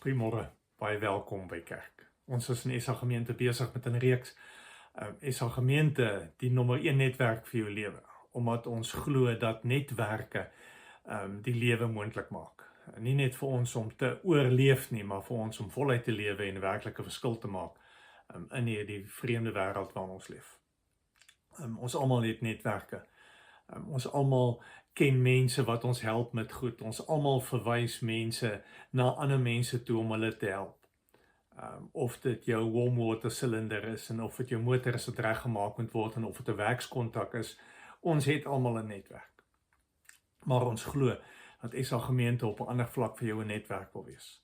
Goeiemôre, baie welkom by kerk. Ons is in SA Gemeente besig met 'n reeks SA Gemeente, die nommer 1 netwerk vir jou lewe, omdat ons glo dat netwerke die lewe moontlik maak. Nie net vir ons om te oorleef nie, maar vir ons om voluit te lewe en werklike verskil te maak in hierdie vreemde wêreld waarin ons leef. Ons almal het netwerke. Ons almal ken mense wat ons help met goed. Ons almal verwys mense na ander mense toe om hulle te help. Of dit jou warm water cylinder is en of dit jou motor is wat reggemaak moet word en of dit 'n werkskontak is. Ons het almal 'n netwerk. Maar ons glo dat SA Gemeente op 'n ander vlak vir jou 'n netwerk wil wees.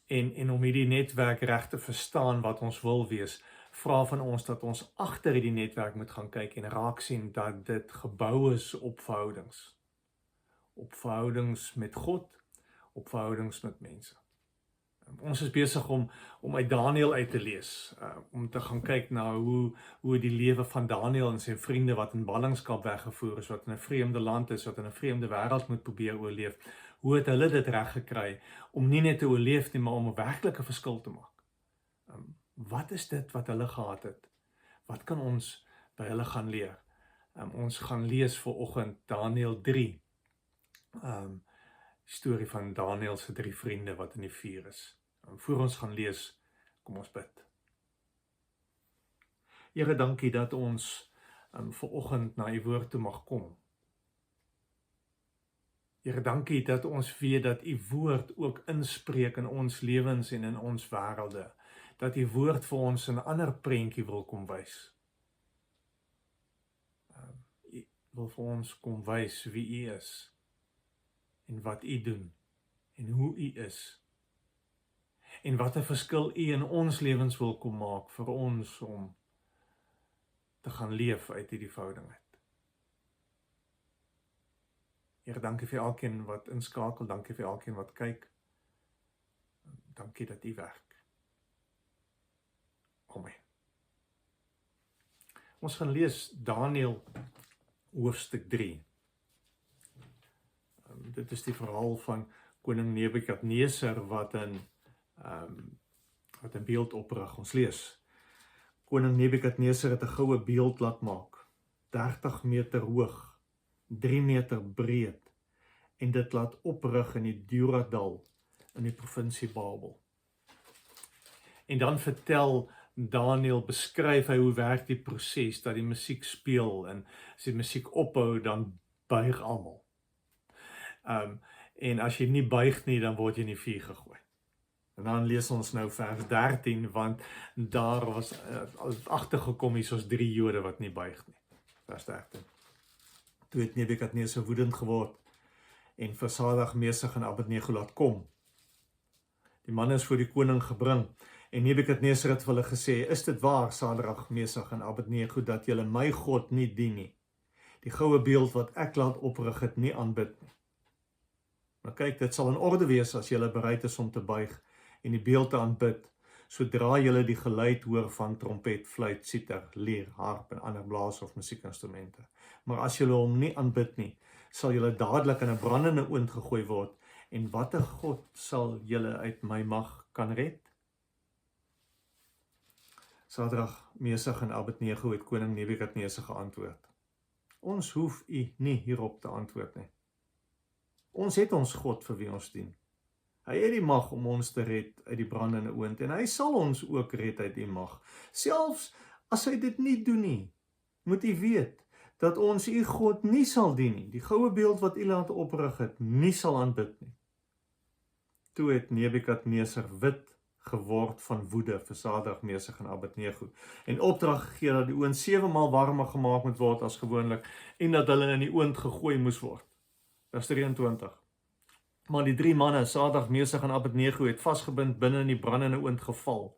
En om hierdie netwerk reg te verstaan wat ons wil wees, vra van ons dat ons agter hierdie netwerk moet gaan kyk en raak sien dat dit gebou is op verhoudings. Op verhoudings met God, op verhoudings met mense. Ons is besig om uit Daniël uit te lees, om te gaan kyk na hoe die lewe van Daniël en sy vriende wat in ballingskap weggevoer is, wat in 'n vreemde land is, wat in 'n vreemde wêreld moet probeer oorleef, hoe het hulle dit reg gekry om nie net te oorleef nie, maar om 'n werklike verskil te maak. Wat is dit wat hulle gehad het? Wat kan ons by hulle gaan leer? Ons gaan lees vanoggend Daniël 3. Storie van Daniël se 3 vriende wat in die vuur is. Voor ons gaan lees, kom ons bid. Here, dankie dat ons vanoggend na u woord toe mag kom. Here, dankie dat ons weet dat u woord ook inspreek in ons lewens en in ons wêrelde. Dat die woord vir ons 'n ander prentjie wil kom wys. U wil vir ons kom wys wie u is, en wat u doen, en hoe u is, en wat 'n verskil u in ons lewens wil kom maak vir ons om te gaan leef uit hierdie verhouding uit. Here, dankie vir elkeen wat inskakel, dankie vir elkeen wat kyk, dankie dat u werk. Amen. Ons gaan lees Daniël hoofstuk 3. Dit is die verhaal van koning Nebukadneser wat 'n beeld oprig. Ons lees. Koning Nebukadneser het 'n goue beeld laat maak, 30 meter hoog, 3 meter breed, en dit laat oprig in die Duradal in die provinsie Babel. En dan vertel Daniël, beskryf hy hoe werk die proses, dat die musiek speel, en as die musiek ophou, dan buig almal. En as jy nie buig nie, dan word jy in die vuur gegooi. En dan lees ons nou vers 13, want daar was agtergekom hier soos 3 Jode wat nie buig nie. Vers 13. Toe het Nebukadneser woedend geword en vir Sadrag, Mesach en Abednego laat kom. Die manne is voor die koning gebring. En Nebukadneser het vir hulle gesê, is dit waar, Sadrag, Mesach en Abednego, dat julle my God nie dien nie? Die goue beeld wat ek laat oprig het nie aanbid nie. Maar kyk, dit sal in orde wees as julle bereid is om te buig en die beeld te aanbid, sodra julle die geluid hoor van trompet, fluit, siter, lier, harp en ander blaas of musiekinstrumente. Maar as julle hom nie aanbid nie, sal julle dadelik in 'n brandende oond gegooi word, en watter God sal julle uit my mag kan red? Sadrag, Mesach en Abednego het koning Nebukadneser geantwoord. Ons hoef u nie hierop te antwoord nie. Ons het ons God vir wie ons dien. Hy het die mag om ons te red uit die brandende oond, en hy sal ons ook red uit die mag. Selfs as hy dit nie doen nie, moet u weet dat ons u God nie sal dien nie. Die goue beeld wat u laat oprig het, nie sal aanbid nie. Toe het Nebukadneser wit geword van woede vir Sadrag, Mesach en Abednego, en opdrag gegee dat die oond 7 maal warmer gemaak moet word as gewoonlik, en dat hulle in die oond gegooi moes word. Vers 23. Maar die 3 manne, Sadrag, Mesach en Abednego, het vasgebind binne in die brandende oond geval.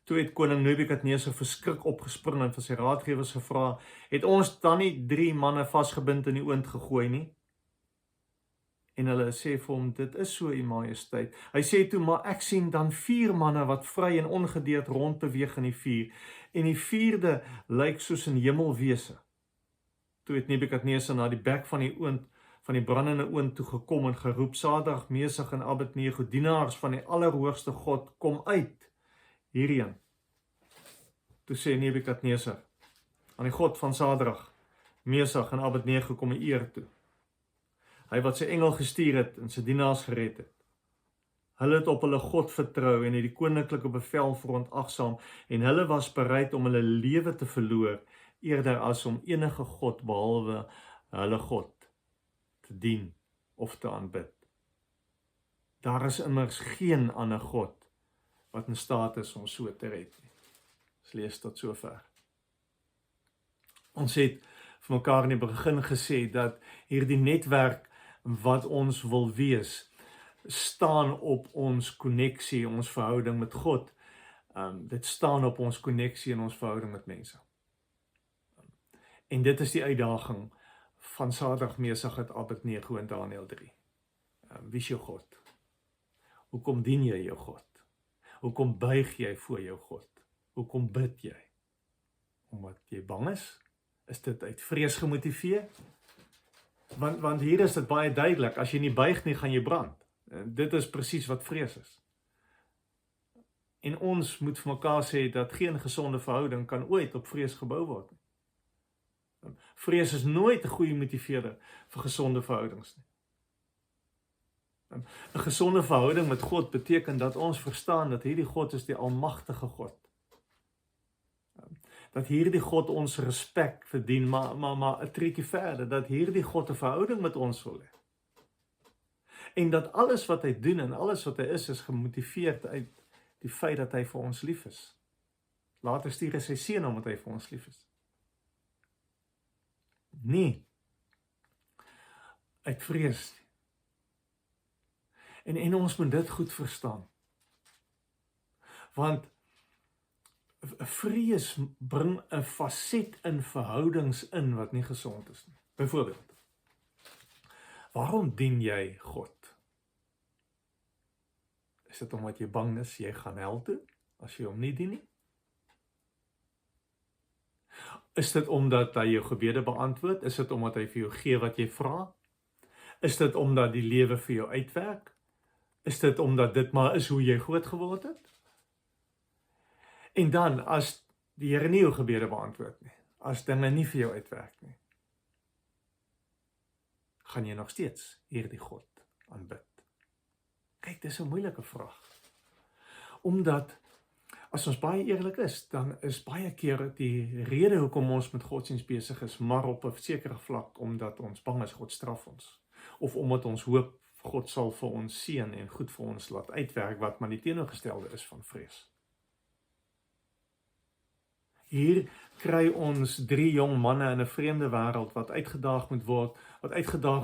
Toe het koning Nebukadneser verskrik opgespring en vir sy raadgewers gevra, het ons dan nie 3 manne vasgebind in die oond gegooi nie? En hulle sê vir hom, dit is so, u majesteit. Hy sê toe, maar ek sien dan 4 manne wat vry en ongedeerd rondbeweeg in die vuur, en die 4de lyk soos 'n hemelwese. Toe het Nebukadneser na die bek van die oond van die brandende oond toe gekom en geroep, Sadrag, Mesach en Abednego, dienaars van die Allerhoogste God, kom uit hierheen. Toe sê Nebukadnesar, aan die God van Sadrag, Mesach en Abednego kom die eer toe. Hy wat sy engel gestuur het en sy dienaars gered het. Hulle het op hulle God vertrou en het die koninklike bevel verontagsaam en hulle was bereid om hulle lewe te verloor eerder as om enige God behalwe hulle God te dien of te aanbid. Daar is immers geen ander God wat in staat is om so te red nie. Ons lees tot sover. Ons het vir mekaar in die begin gesê dat hierdie netwerk wat ons wil wees, staan op ons konneksie, ons verhouding met God. Dit staan op ons konneksie en ons verhouding met mense. En dit is die uitdaging van Sadrag, Mesach en Abednego in Daniël 3. Wie is jou God? Hoekom dien jy jou God? Hoekom buig jy voor jou God? Hoekom bid jy? Omdat jy bang is? Is dit uit vrees gemotiveer? Want hier is dit baie duidelik, as jy nie buig nie, gaan jy brand. Dit is presies wat vrees is. En ons moet vir mekaar sê dat geen gesonde verhouding kan ooit op vrees gebou word. Vrees is nooit 'n goeie motiveerder vir gesonde verhoudings nie. 'n Gesonde verhouding met God beteken dat ons verstaan dat hierdie God is die almagtige God. Dat hierdie God ons respek verdien, maar 'n triekie verder, dat hierdie God 'n verhouding met ons wil hê. En dat alles wat hy doen en alles wat hy is gemotiveerd uit die feit dat hy vir ons lief is. Later stuur hy sy seun omdat hy vir ons lief is. Nee, uit vrees nie. En ons moet dit goed verstaan. Want vrees bring 'n faset in verhoudings in wat nie gesond is nie. Byvoorbeeld, waarom dien jy God? Is dit omdat jy bang is jy gaan hel toe as jy hom nie dien nie? Is dit omdat hy jou gebede beantwoord? Is dit omdat hy vir jou gee wat jy vra? Is dit omdat die lewe vir jou uitwerk? Is dit omdat dit maar is hoe jy groot geword het? En dan, as die Here nie jou gebede beantwoord nie, as dinge nie vir jou uitwerk nie, gaan jy nog steeds hierdie God aanbid? Kyk, dis 'n moeilike vraag. Omdat, as ons baie eerlik is, dan is baie keer die rede hoekom ons met godsdienst besig is, maar op 'n sekere vlak, omdat ons bang is God straf ons. Of omdat ons hoop God sal vir ons seën en goed vir ons laat uitwerk, wat maar die teenoorgestelde is van vrees. Hier kry ons 3 jong manne in 'n vreemde wêreld wat uitgedaag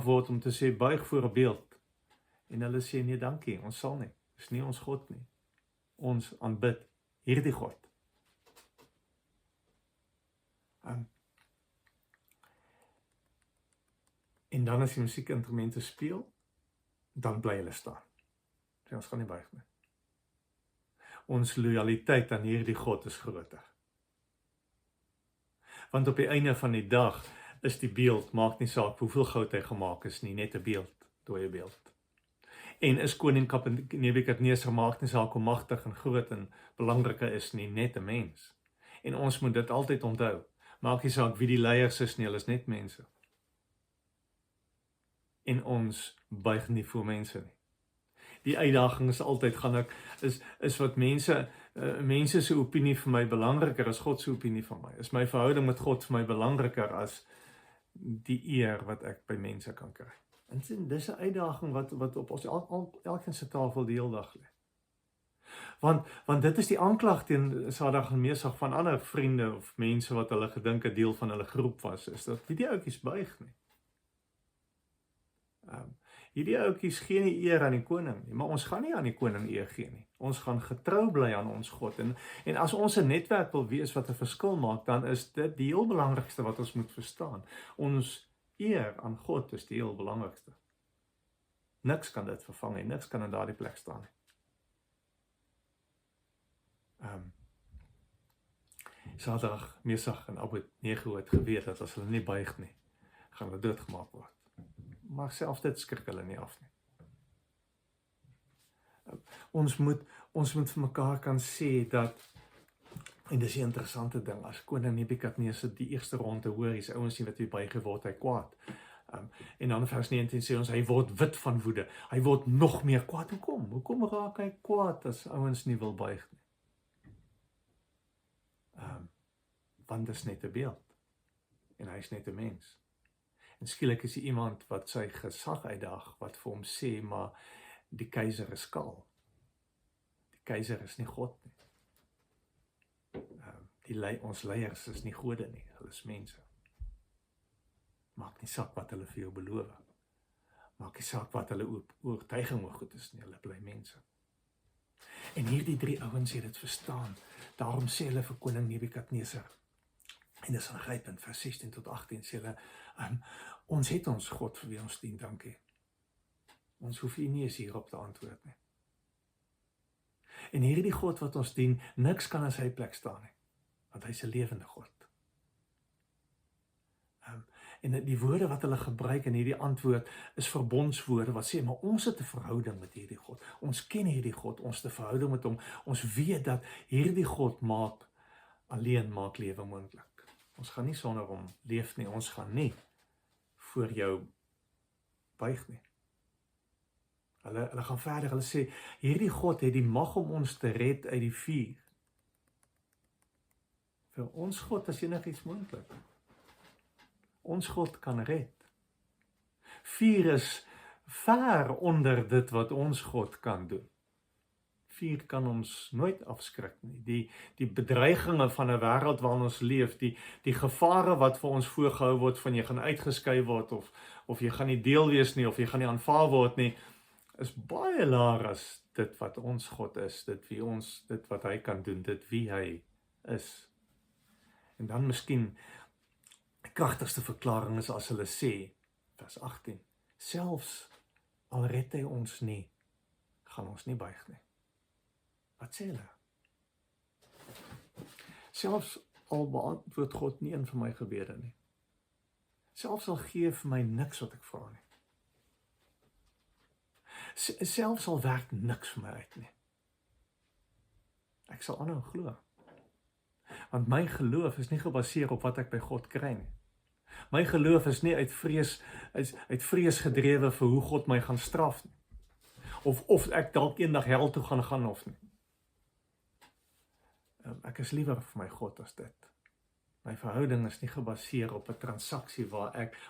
word om te sê buig voor 'n beeld. En hulle sê nee, dankie, ons sal nie. Dis nie ons God nie. Ons aanbid hierdie God. En dan as die musiekinstrumente speel, dan bly hulle staan. Sê ons gaan nie buig nie. Ons lojaliteit aan hierdie God is groter. Want op die einde van die dag is die beeld, maak nie saak hoeveel goud hy gemaak is nie, net 'n beeld, dooie beeld. En is koning Nebukadnesar, maak nie saak hoe magtig en groot en belangriker is nie, net 'n mens. En ons moet dit altyd onthou. Maak nie saak wie die leiers is nie, hulle is net mense. En ons buig nie voor mense nie. Die uitdaging is altyd, is wat mense se opinie vir my belangriker as God se opinie van my? Is my verhouding met God vir my belangriker as die eer wat ek by mense kan kry? En dis 'n uitdaging wat op ons elkeen se tafel die hele dag lê. Want dit is die aanklag teen Sadrag en Mesach van ander vriende of mense wat hulle gedink 'n deel van hulle groep was, is dat die ouetjies buig nie. Hierdie ouetjies gee nie eer aan die koning nie, maar ons gaan nie aan die koning eer gee nie. Ons gaan getrou bly aan ons God. En as ons 'n netwerk wil wees wat 'n verskil maak, dan is dit die heel belangrikste wat ons moet verstaan. Ons eer aan God is die heel belangrikste. Niks kan dit vervang en niks kan in daardie plek staan nie. Sadrag, Mesach en Abednego het geweet dat as hulle nie buig nie, gaan hulle doodgemaak word. maar selfs dit skrik hulle nie af nie. Ons moet vir mekaar kan sê dat, en dis 'n interessante ding, as koning Nebukadneser die eerste ronde hoor, is ouens nie wat hy bygeword, hy kwaad. En dan vers 19 sê ons, hy word wit van woede, hy word nog meer kwaad. Hoekom raak hy kwaad as ouens nie wil buig nie? Want dis net 'n beeld, en hy is net 'n mens. En skielik is hy iemand wat sy gesag uitdaag, wat vir hom sê, maar die keiser is skaal. Die keiser is nie God nie. Ons leiers is nie gode nie, hulle is mense. Maak nie saak wat hulle vir jou beloof. Maak nie saak wat hulle oortuiging oor goed is nie, hulle bly mense. En hierdie 3 ouens het dit verstaan. Daarom sê hulle vir koning Nebukadneser, en dis aangrypend, vers 16 tot 18 sê hulle, ons het ons God vir wie ons dien, dankie. Ons hoef nie eens hierop te antwoord nie. En hierdie God wat ons dien, niks kan in sy plek staan nie, want hy is 'n lewende God. En die woorde wat hulle gebruik in hierdie antwoord is verbondswoorde wat sê, maar ons het 'n verhouding met hierdie God. Ons ken hierdie God, ons het 'n verhouding met hom. Ons weet dat hierdie God alleen maak lewe moontlik. Ons gaan nie sonder hom leef nie, ons gaan nie voor jou buig nie. Hulle gaan verder, hulle sê, hierdie God het die mag om ons te red uit die vuur. Vir ons God is enigiets moontlik. Ons God kan red. Vuur is ver onder dit wat ons God kan doen. Vuur kan ons nooit afskrik nie. Die bedreigings van 'n wêreld waarin ons leef, die gevare wat vir ons voorgehou word van jy gaan uitgeskei word of jy gaan nie deel wees nie of jy gaan nie aanvaar word nie, is baie laer as dit wat ons God is, dit wat hy kan doen, dit wie hy is. En dan miskien die kragtigste verklaring is as hulle sê, vers 18, selfs al red hy ons nie, gaan ons nie buig nie. Wat sê hulle? Selfs al beantwoord God nie een van my gebede nie. Selfs al gee vir my niks wat ek vra nie. Selfs al werk niks vir my uit nie. Ek sal aanhou glo. Want my geloof is nie gebaseer op wat ek by God kry nie. My geloof is nie uit vrees gedrewe vir hoe God my gaan straf nie. Of ek dalk eendag hel toe gaan of nie. Ek is liewer vir my God as dit. My verhouding is nie gebaseer op 'n transaksie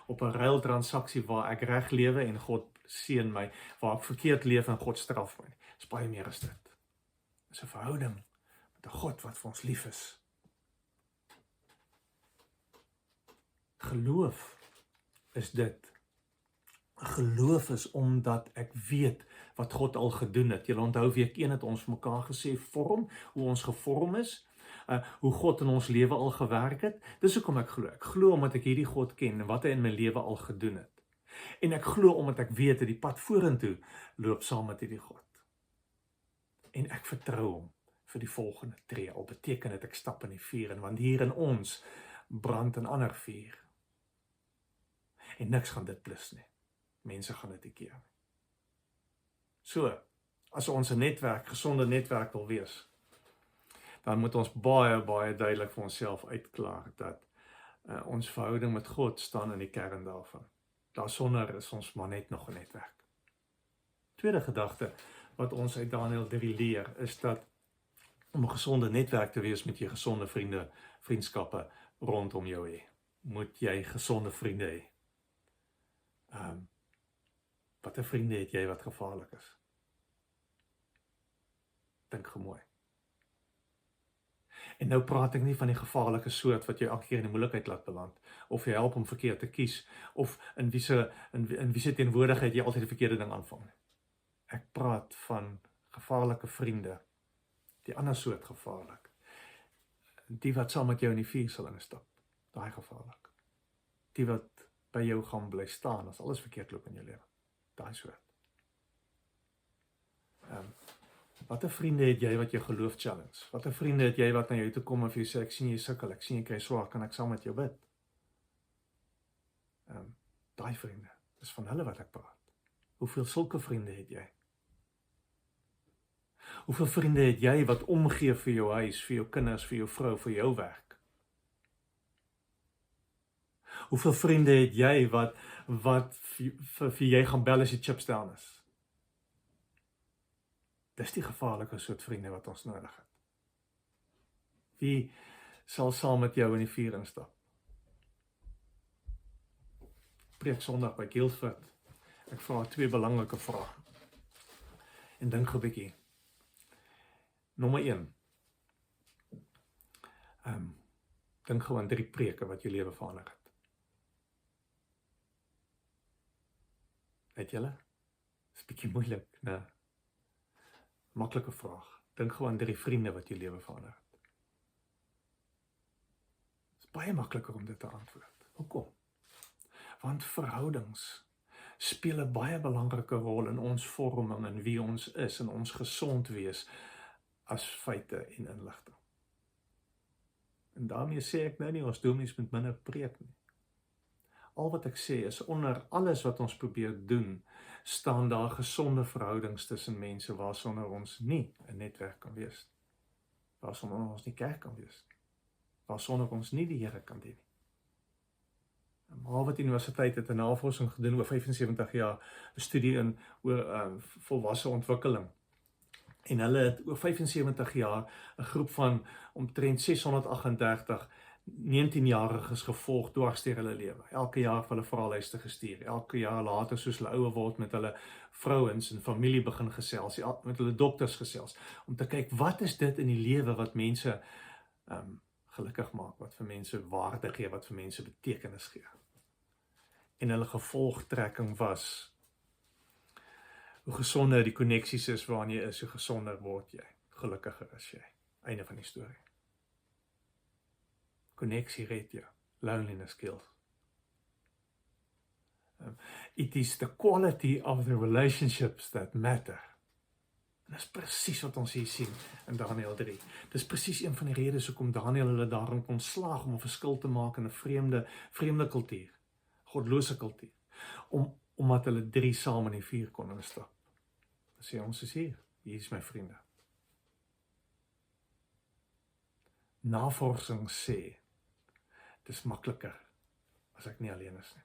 op 'n ruiltransaksie waar ek reg lewe en God seën my, waar ek verkeerd leef en God straf my. Dit is baie meer as dit. Dit is 'n verhouding met 'n God wat vir ons lief is. Geloof is dit. Geloof is omdat ek weet wat God al gedoen het. Julle onthou week 1 het ons mekaar gesê hoe ons gevorm is, hoe God in ons lewe al gewerk het. Dis hoekom ek glo. Ek glo omdat ek hierdie God ken en wat hy in my lewe al gedoen het. En ek glo omdat ek weet dat die pad vorentoe loop saam met hierdie God. En ek vertrou hom vir die volgende tree. Al beteken dit ek stap in die vuur en want hier in ons brand 'n ander vuur. En niks gaan dit plus nie. Mense gaan dit keer. So, as ons 'n gesonde netwerk wil wees, dan moet ons baie duidelik vir onsself uitklaar dat ons verhouding met God staan in die kern daarvan. Daarsonder is ons maar net nog 'n netwerk. Tweede gedagte wat ons uit Daniël 3 leer, is dat om 'n gesonde netwerk te wees, moet jy gesonde vriendskappe rondom jou hê. Moet jy gesonde vriende hê. Wat 'n vriende het jy wat gevaarlik is? Dink gemooi. En nou praat ek nie van die gevaarlike soort wat jou elke keer in die moeilikheid laat beland, of jy help om verkeerd te kies, of in wie se teenwoordigheid jy altyd die verkeerde ding aanvang. Ek praat van gevaarlike vriende, die ander soort gevaarlik. Die wat saam met jou in die vuur sal instap, daai gevaarlik. Die wat by jou gaan bly staan as alles verkeerd loop in jou lewe. Daai soort. Wat 'n vriende het jy wat jou geloof challenge? Wat 'n vriende het jy wat na jou toe kom en vir jou sê, ek sien jy sukkel, ek sien jy kry swaar, kan ek saam met jou bid? Daai vriende. Dis van hulle wat ek praat. Hoeveel sulke vriende het jy? Hoeveel vriende het jy wat omgee vir jou huis, vir jou kinders, vir jou vrou, vir jou werk? Hoeveel vriende het jy wat vir jy gaan bel as die chips down is? Dis die gevaarlike soort vriende wat ons nodig het. Wie sal saam met jou in die vuur instap? Preek Sondag by Guildford. Ek vra 2 belangrike vrae. En dink gou 'n bietjie. Nommer 1. Dink gou aan 3 preke wat jou lewe verander het. Weet julle? Dis 'n bietjie moeilik, né? Maklike vraag. Dink gou aan 3 vriende wat jou lewe verander het. Dis baie makliker om dit te antwoord. Hoekom? Want verhoudings speel 'n baie belangrike rol in ons vorming en wie ons is en ons gesond wees as feite en inligting. En daarmee sê ek nou nie ons dominees moet minder preek nie. Al wat ek sê is onder alles wat ons probeer doen, staan daar gesonde verhoudings tussen mense waarsonder ons nie 'n netwerk kan wees. Waarsonder ons nie kerk kan wees. Waarsonder ons nie die Here kan dien. Harvard Universiteit het 'n navorsing gedoen oor 75 jaar, 'n studie oor volwasse ontwikkeling. En hulle het oor 75 jaar 'n groep van omtrent 638 19-jariges gevolg dwars deur hulle lewe. Elke jaar vir hulle verhaallyste gestuur. Elke jaar later, soos hulle ouer word, met hulle vrouens en familie begin gesels, met hulle dokters gesels, om te kyk wat is dit in die lewe wat mense gelukkig maak, wat vir mense waarde gee, wat vir mense betekenis gee. En hulle gevolgtrekking was, hoe gesonder die koneksies is waarin jy is, hoe gesonder word jy, gelukkiger is jy. Einde van die storie. Koneksie red jou, loneliness kills. It is the quality of the relationships that matter. En dis presies wat ons hier sien in Daniël 3. Dis presies een van die redes hoekom Daniël hulle daarin kon slaag om 'n verskil te maak in 'n vreemde kultuur, godlose kultuur, omdat hulle 3 saam in die vuur kon instap. Dan sê ons is hier is my vriende. Navorsing sê, dis makliker as ek nie alleen is nie.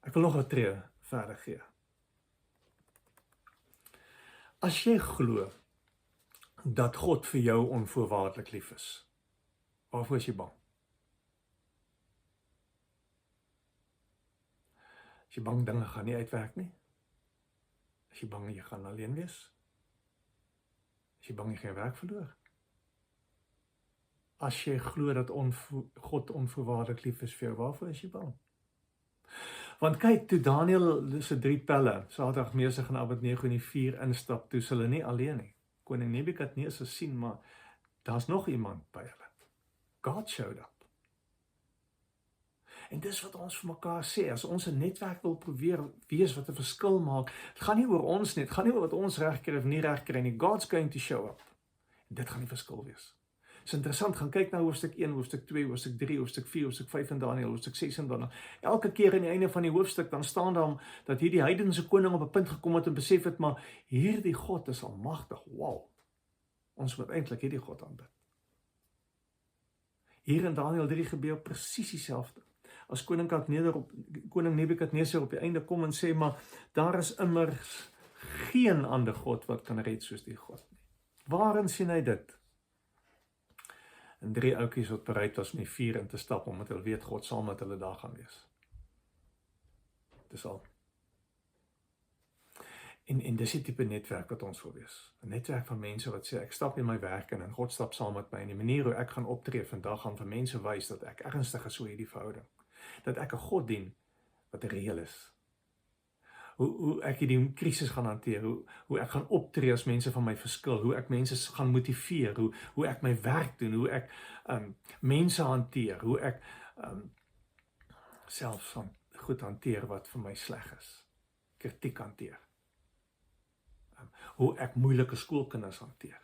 Ek wil nog 'n tree verder gee. As jy glo dat God vir jou onvoorwaardelik lief is, waarvoor is jy bang? Is jy bang dinge gaan nie uitwerk nie? Is jy bang jy gaan alleen wees? Is jy bang jy gaan werk verloor? As jy glo dat God onvoorwaardelik lief is vir jou, waarvoor is jy bang? Want kyk, toe Daniël se 3 pelle, Sadrag, Mesach en Abednego in die vuur instap, toe is hulle nie alleen nie. Koning Nebukadneser sien, maar daar's nog iemand by hulle. God showed up. En dis wat ons vir mekaar sê, as ons 'n netwerk wil probeer wees wat 'n verskil maak, het gaan nie oor ons nie, het gaan nie oor wat ons reg kry of nie reg kry nie, God's going to show up. En dit gaan die verskil wees. Dit is interessant, gaan kyk na hoofstuk 1, hoofstuk 2, hoofstuk 3, hoofstuk 4, hoofstuk 5 in Daniël, hoofstuk 6 in Daniël. Elke keer aan die einde van die hoofstuk, dan staan daar dat hierdie heidense koning op 'n punt gekom het en besef het, maar hierdie God is almagtig, wow. Ons moet eintlik hierdie God aanbid. Hier in Daniël 3 gebeur presies dieselfde. As koning Nebukadneser op die einde kom en sê, maar daar is immers geen ander God wat kan red soos die God nie. Waarin sien hy dit? En 3 ouetjies wat bereid was om die vuur in te stap, omdat hulle weet God sal met hulle daar gaan wees. Dis al. En dis die tipe netwerk wat ons wil wees. 'n Netwerk van mense wat sê, ek stap in my werk in en God stap saam met my. En die manier hoe ek gaan optree vandag gaan vir mense wys dat ek ernstig is oor hierdie verhouding. Dat ek 'n God dien wat reëel is. Hoe ek hierdie krisis gaan hanteer, hoe ek gaan optree as mense van my verskil, hoe ek mense gaan motiveer, hoe ek my werk doen, hoe ek mense hanteer, hoe ek selfs goed hanteer wat vir my sleg is, kritiek hanteer, hoe ek moeilike skoolkinders hanteer,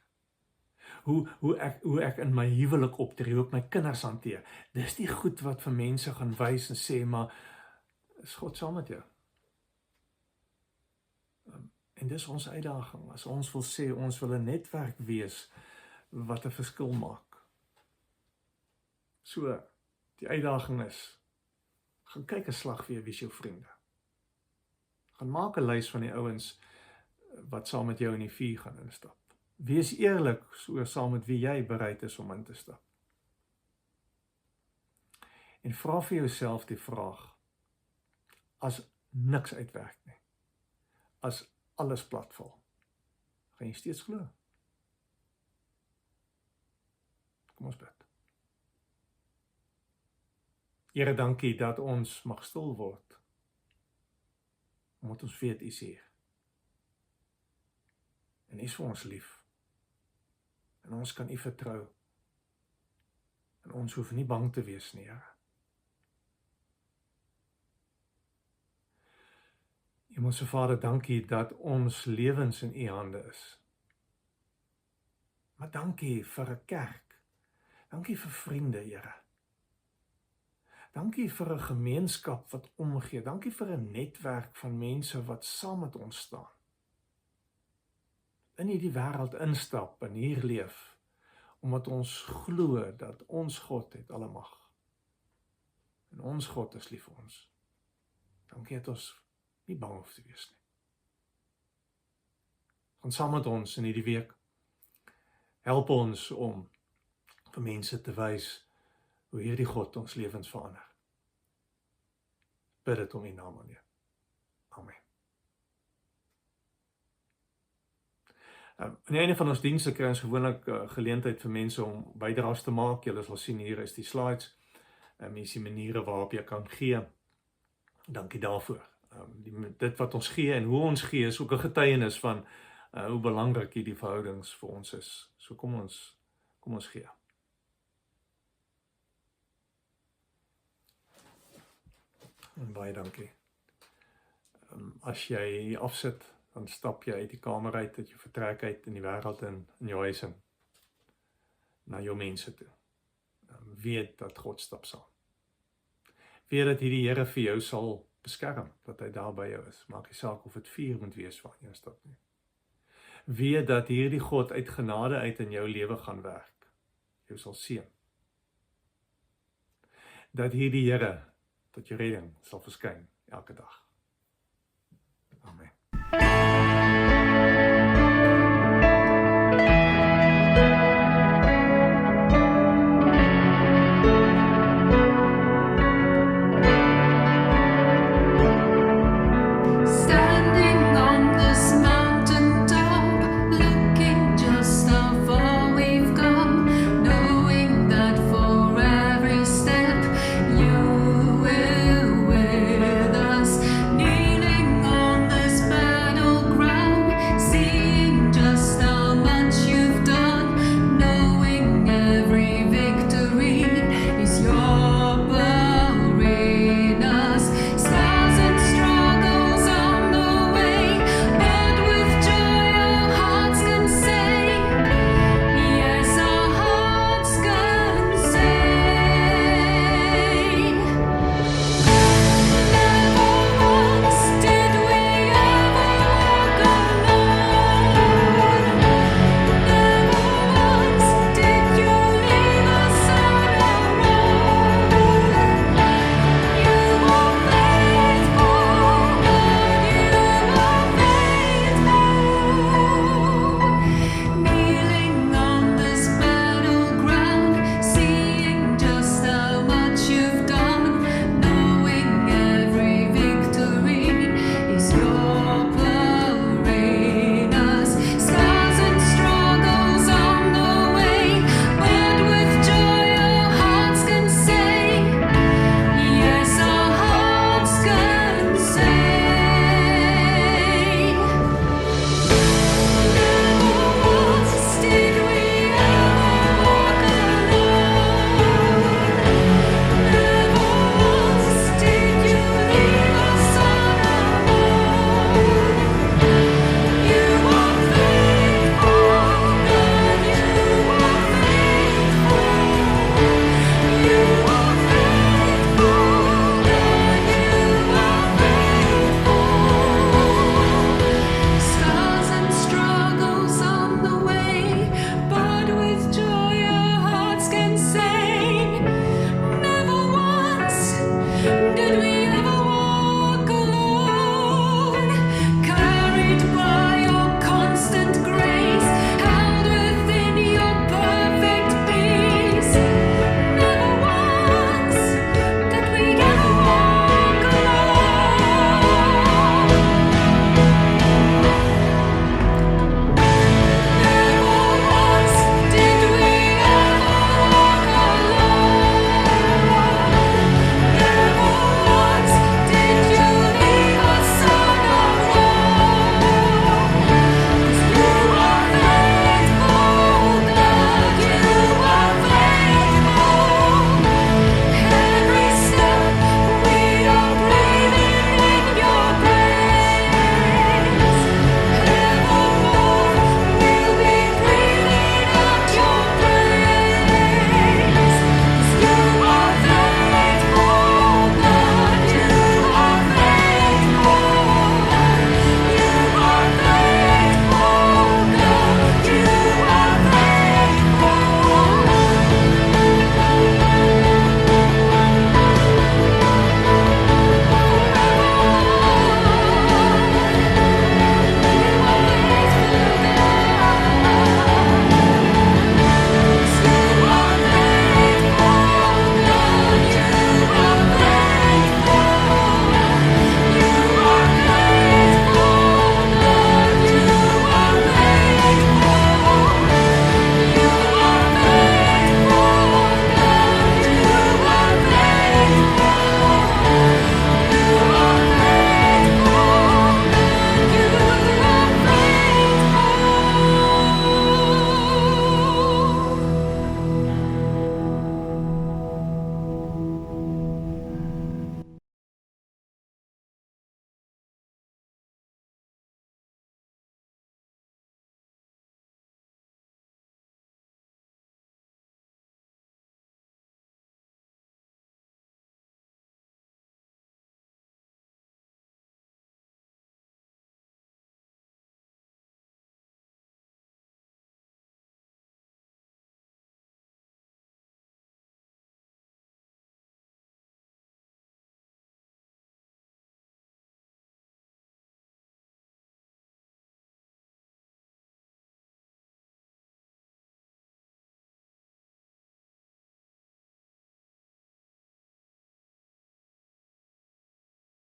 hoe ek in my huwelik optree, hoe ek my kinders hanteer. Dis die goed wat vir mense gaan wys en sê, maar is God saam met jou? En dis ons uitdaging, as ons wil sê, ons wil 'n netwerk wees, wat 'n verskil maak. So, die uitdaging is, gaan kyk 'n slag weer wie is jou vriende. Gaan maak 'n lys van die ouens, wat saam met jou in die vuur gaan instap. Wees eerlik oor saam met wie jy bereid is om in te stap. En vra vir jouself die vraag, as niks uitwerk nie, as alles platval, gaan jy steeds glo? Kom ons bid. Here, dankie dat ons mag stil word, omdat ons weet U is hier. En U is vir ons lief. En ons kan U vertrou. En ons hoef nie bang te wees nie, Here. Hemelse Vader, dankie dat ons lewens in U hande is. Maar dankie vir 'n kerk. Dankie vir vriende, Here. Dankie vir 'n gemeenskap wat omgee. Dankie vir 'n netwerk van mense wat saam met ons staan. In hierdie wêreld instap en hier leef, omdat ons glo dat ons God het alle mag. En ons God is lief vir ons. Dankie dat ons nie bang hoef te wees nie. Gaan saam met ons in hierdie week. Help ons om vir mense te wys hoe hierdie God ons lewens verander. Bid dit om U naam aan. Amen. Aan die einde van ons dienste kry ons gewoonlik geleentheid vir mense om bydraes te maak. Julle sal sien hier is die slides. Hier is die maniere waarop jy kan gee. Dankie daarvoor. Dit wat ons gee en hoe ons gee is ook 'n getuienis van hoe belangrik hierdie verhoudings vir ons is. So kom ons gee. En baie dankie. As jy afsit, dan stap jy uit die kamer uit, dat jy vertrek uit in die wêreld in jou huis in, na jou mense toe. Weet dat God stap saam. Weet dat hierdie Here vir jou sal beskerm, dat hy daar by jou is. Maak nie saak of dit vuur moet wees waar jy stap nie. Weet dat hierdie God uit genade uit in jou lewe gaan werk. Jou sal seën. Dat hierdie Here tot jou redding sal verskyn elke dag. Amen.